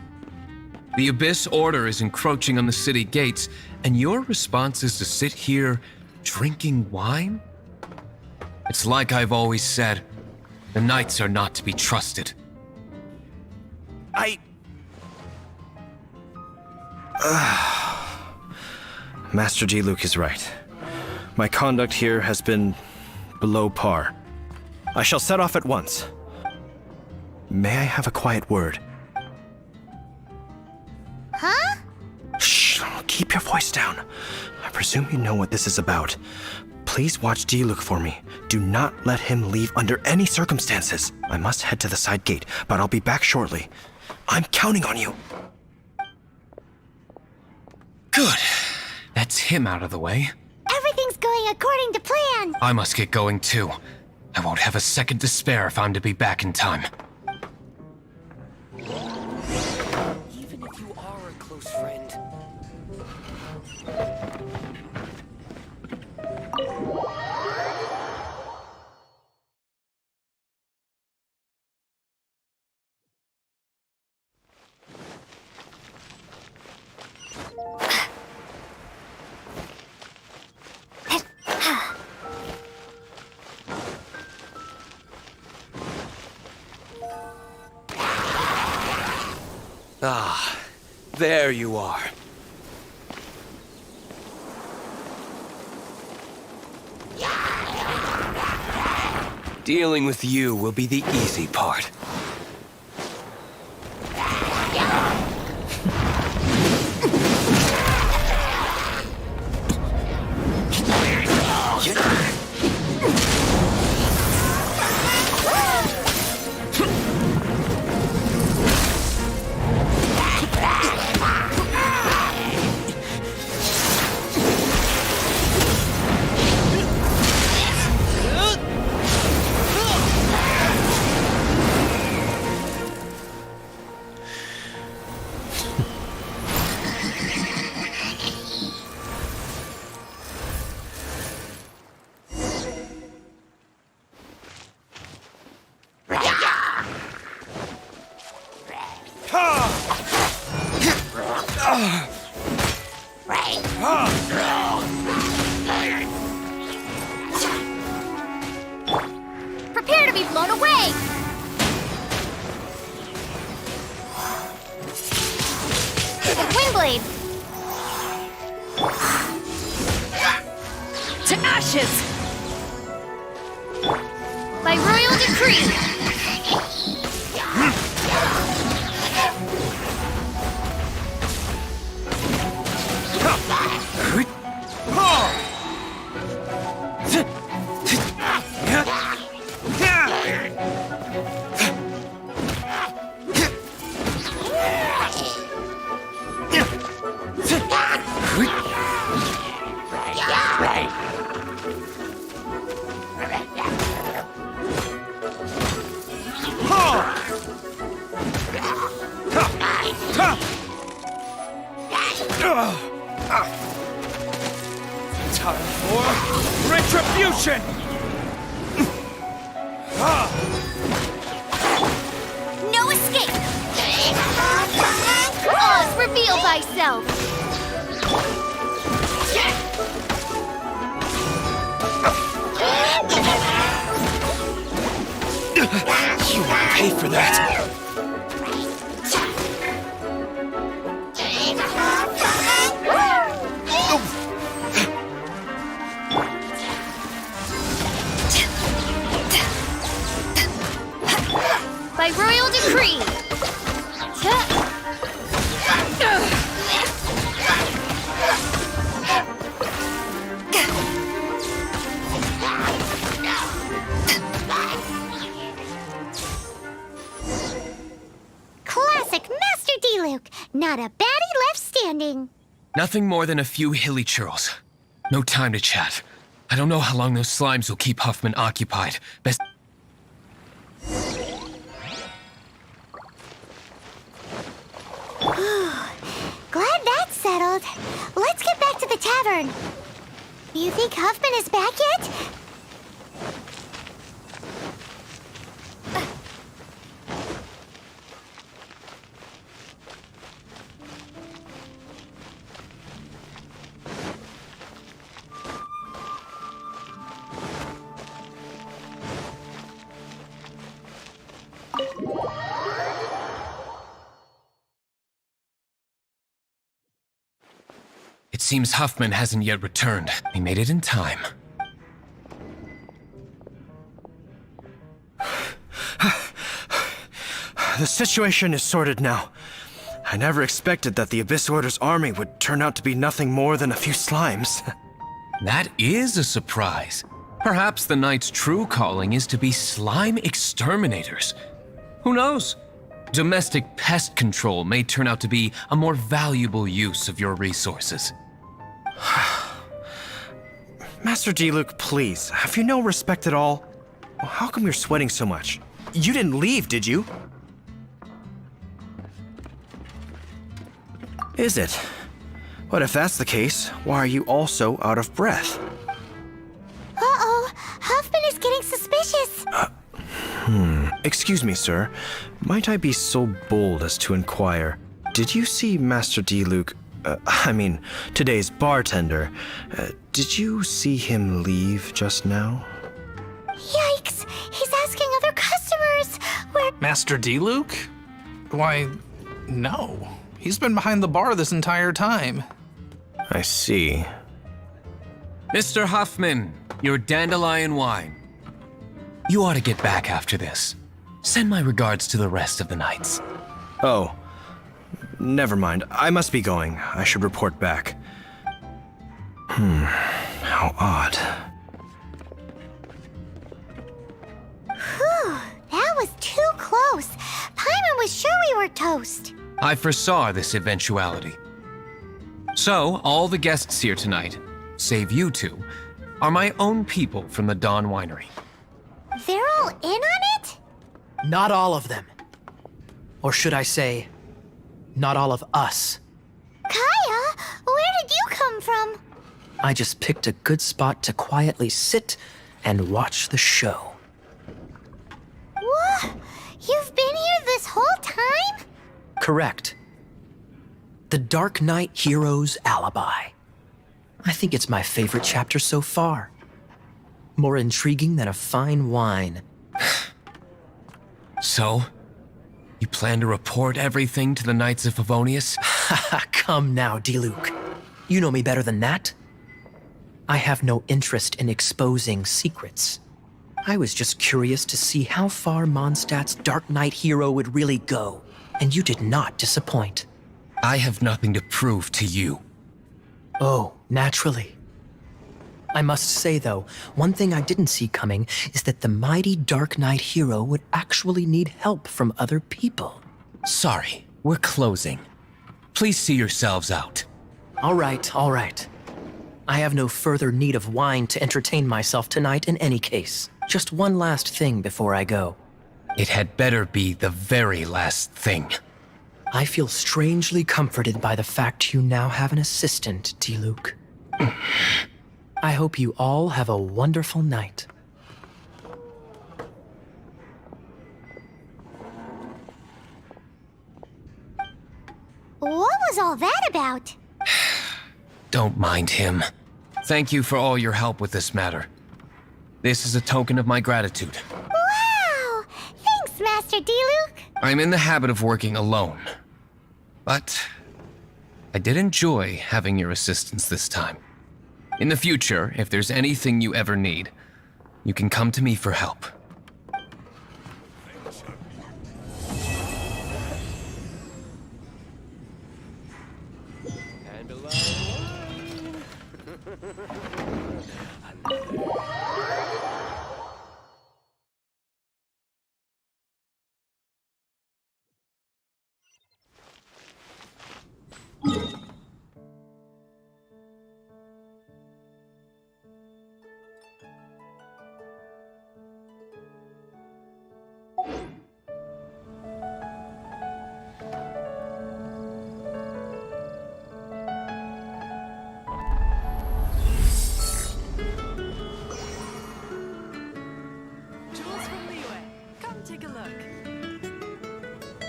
The Abyss Order is encroaching on the city gates, and your response is to sit here drinking wine? It's like I've always said, the Knights are not to be trusted. Master Diluc is right. My conduct here has been below par. I shall set off at once. May I have a quiet word? Huh? Shh, keep your voice down. I presume you know what this is about. Please watch Diluc for me. Do not let him leave under any circumstances. I must head to the side gate, but I'll be back shortly. I'm counting on you. Good. That's him out of the way. Everything's going according to plan. I must get going too. I won't have a second to spare if I'm to be back in time. Even if you are a close friend. Ah, there you are. Dealing with you will be the easy part. Prepare to be blown away! Windblade! To ashes! By royal decree! Time for retribution! No escape! Oz, reveal thyself! You will pay for that! By royal decree! Classic Master D-Luke. Not a baddie left standing. Nothing more than a few hilly churls. No time to chat. I don't know how long those slimes will keep Huffman occupied. Best... Glad that's settled. Let's get back to the tavern. You think Huffman is back yet? It seems Huffman hasn't yet returned. He made it in time. The situation is sorted now. I never expected that the Abyss Order's army would turn out to be nothing more than a few slimes. That is a surprise. Perhaps the Knight's true calling is to be slime exterminators. Who knows? Domestic pest control may turn out to be a more valuable use of your resources. Master D-Luke, please, have you no respect at all? How come you're sweating so much? You didn't leave, did you? Is it? But if that's the case, why are you also out of breath? Uh-oh, Huffman is getting suspicious. Excuse me, sir. Might I be so bold as to inquire, did you see Master D-Luke, today's bartender, did you see him leave just now? Yikes, he's asking other customers where... Master D-Luke? Why, no. He's been behind the bar this entire time. I see. Mr. Huffman, your dandelion wine. You ought to get back after this. Send my regards to the rest of the knights. Oh, never mind. I must be going. I should report back. How odd. Whew, that was too close. Paimon was sure we were toast. I foresaw this eventuality. So, all the guests here tonight, save you two, are my own people from the Dawn Winery. They're all in on it? Not all of them. Or should I say, not all of us. Kaya, where did you come from? I just picked a good spot to quietly sit and watch the show. What? You've been here this whole time? Correct. The Dark Knight Hero's Alibi. I think it's my favorite chapter so far. More intriguing than a fine wine. So, you plan to report everything to the Knights of Favonius? Come now, Diluc. You know me better than that. I have no interest in exposing secrets. I was just curious to see how far Mondstadt's Dark Knight hero would really go, and you did not disappoint. I have nothing to prove to you. Oh, naturally. I must say, though, one thing I didn't see coming is that the mighty Dark Knight hero would actually need help from other people. Sorry, we're closing. Please see yourselves out. All right, all right. I have no further need of wine to entertain myself tonight in any case. Just one last thing before I go. It had better be the very last thing. I feel strangely comforted by the fact you now have an assistant, Diluc. I hope you all have a wonderful night. What was all that about? Don't mind him. Thank you for all your help with this matter. This is a token of my gratitude. Wow! Thanks, Master Diluc. I'm in the habit of working alone. But I did enjoy having your assistance this time. In the future, if there's anything you ever need, you can come to me for help.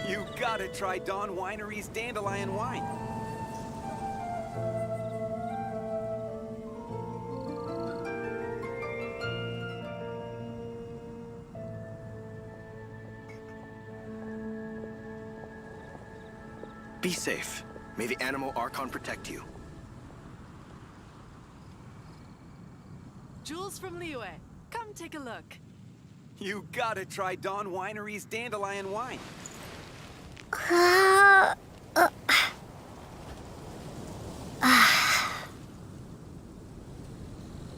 You gotta try Dawn Winery's Dandelion Wine. Be safe. May the Animal Archon protect you. Jules from Liyue, come take a look. You gotta try Dawn Winery's Dandelion Wine.